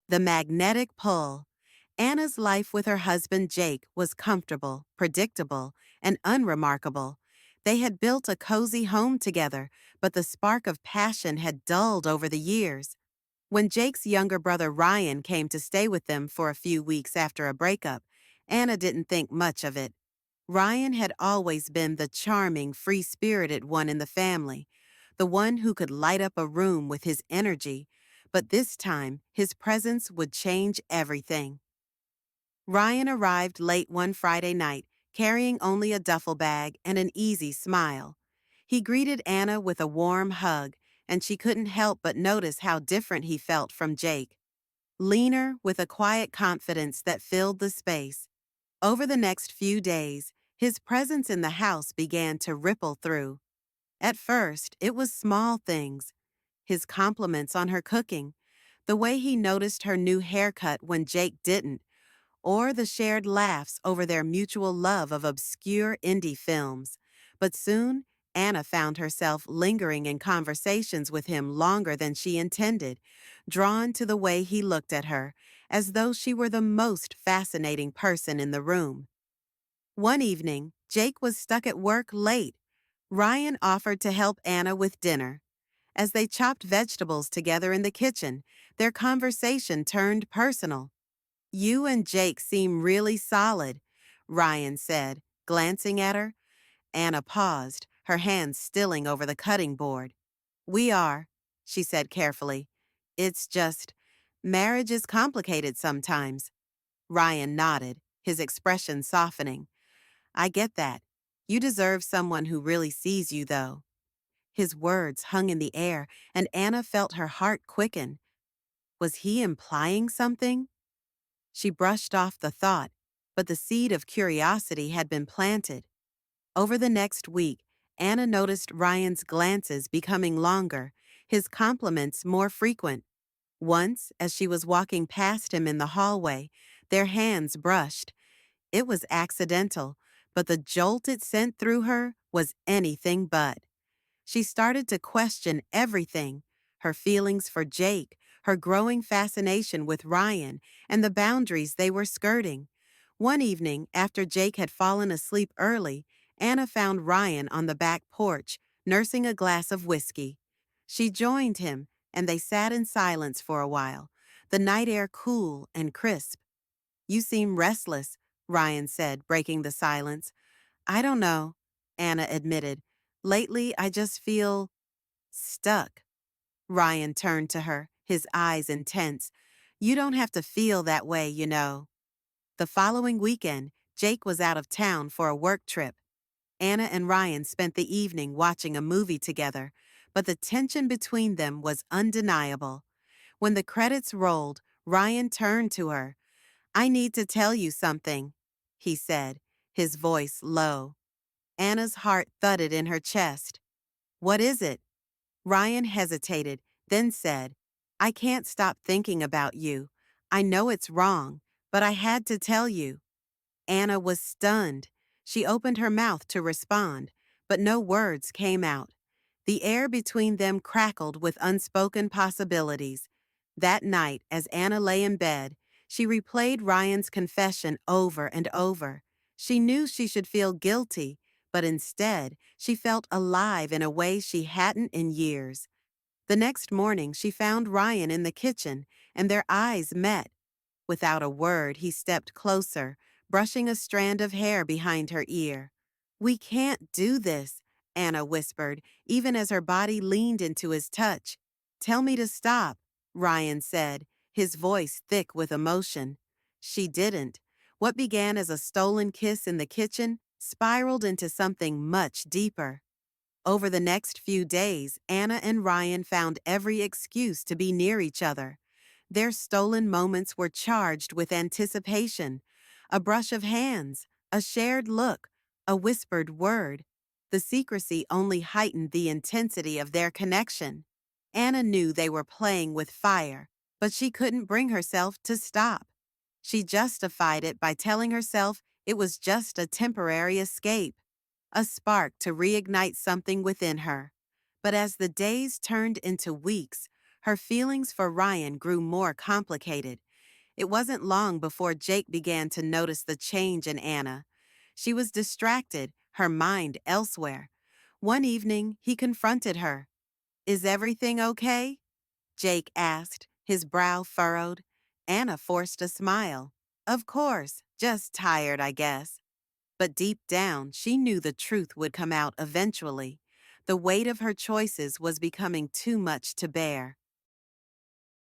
The magnetic pull. Anna's life with her husband Jake was comfortable, predictable, and unremarkable. They had built a cozy home together, but the spark of passion had dulled over the years. When Jake's younger brother Ryan came to stay with them for a few weeks after a breakup, Anna didn't think much of it. Ryan had always been the charming, free-spirited one in the family, the one who could light up a room with his energy, but this time his presence would change everything. Ryan arrived late one Friday night, carrying only a duffel bag and an easy smile. He greeted Anna with a warm hug, and she couldn't help but notice how different he felt from Jake. Leaner, with a quiet confidence that filled the space. Over the next few days, his presence in the house began to ripple through. At first, it was small things. His compliments on her cooking, the way he noticed her new haircut when Jake didn't, or the shared laughs over their mutual love of obscure indie films. But soon, Anna found herself lingering in conversations with him longer than she intended, drawn to the way he looked at her, as though she were the most fascinating person in the room. One evening, Jake was stuck at work late. Ryan offered to help Anna with dinner. As they chopped vegetables together in the kitchen, their conversation turned personal. "You and Jake seem really solid," Ryan said, glancing at her. Anna paused, her hands stilling over the cutting board. "We are," she said carefully. "It's just, marriage is complicated sometimes." Ryan nodded, his expression softening. "I get that. You deserve someone who really sees you, though." His words hung in the air, and Anna felt her heart quicken. Was he implying something? She brushed off the thought, but the seed of curiosity had been planted. Over the next week, Anna noticed Ryan's glances becoming longer, his compliments more frequent. Once, as she was walking past him in the hallway, their hands brushed. It was accidental, but the jolt it sent through her was anything but. She started to question everything: her feelings for Jake, her growing fascination with Ryan, and the boundaries they were skirting. One evening, after Jake had fallen asleep early, Anna found Ryan on the back porch, nursing a glass of whiskey. She joined him, and they sat in silence for a while, the night air cool and crisp. "You seem restless," Ryan said, breaking the silence. "I don't know," Anna admitted. "Lately, I just feel stuck." Ryan turned to her, his eyes intense. "You don't have to feel that way, you know." The following weekend, Jake was out of town for a work trip. Anna and Ryan spent the evening watching a movie together, but the tension between them was undeniable. When the credits rolled, Ryan turned to her. "I need to tell you something," he said, his voice low. Anna's heart thudded in her chest. "What is it?" Ryan hesitated, then said, "I can't stop thinking about you. I know it's wrong, but I had to tell you." Anna was stunned. She opened her mouth to respond, but no words came out. The air between them crackled with unspoken possibilities. That night, as Anna lay in bed, she replayed Ryan's confession over and over. She knew she should feel guilty, but instead, she felt alive in a way she hadn't in years. The next morning, she found Ryan in the kitchen, and their eyes met. Without a word, he stepped closer, brushing a strand of hair behind her ear. "We can't do this," Anna whispered, even as her body leaned into his touch. "Tell me to stop," Ryan said, his voice thick with emotion. She didn't. What began as a stolen kiss in the kitchen spiraled into something much deeper. Over the next few days, Anna and Ryan found every excuse to be near each other. Their stolen moments were charged with anticipation. A brush of hands, a shared look, a whispered word. The secrecy only heightened the intensity of their connection. Anna knew they were playing with fire, but she couldn't bring herself to stop. She justified it by telling herself it was just a temporary escape, a spark to reignite something within her. But as the days turned into weeks, Her feelings for Ryan grew more complicated. It wasn't long before Jake began to notice the change in Anna. She was distracted, her mind elsewhere. One evening, he confronted her. "Is everything okay?" Jake asked, his brow furrowed. Anna forced a smile. "Of course, just tired, I guess." But deep down, she knew the truth would come out eventually. The weight of her choices was becoming too much to bear.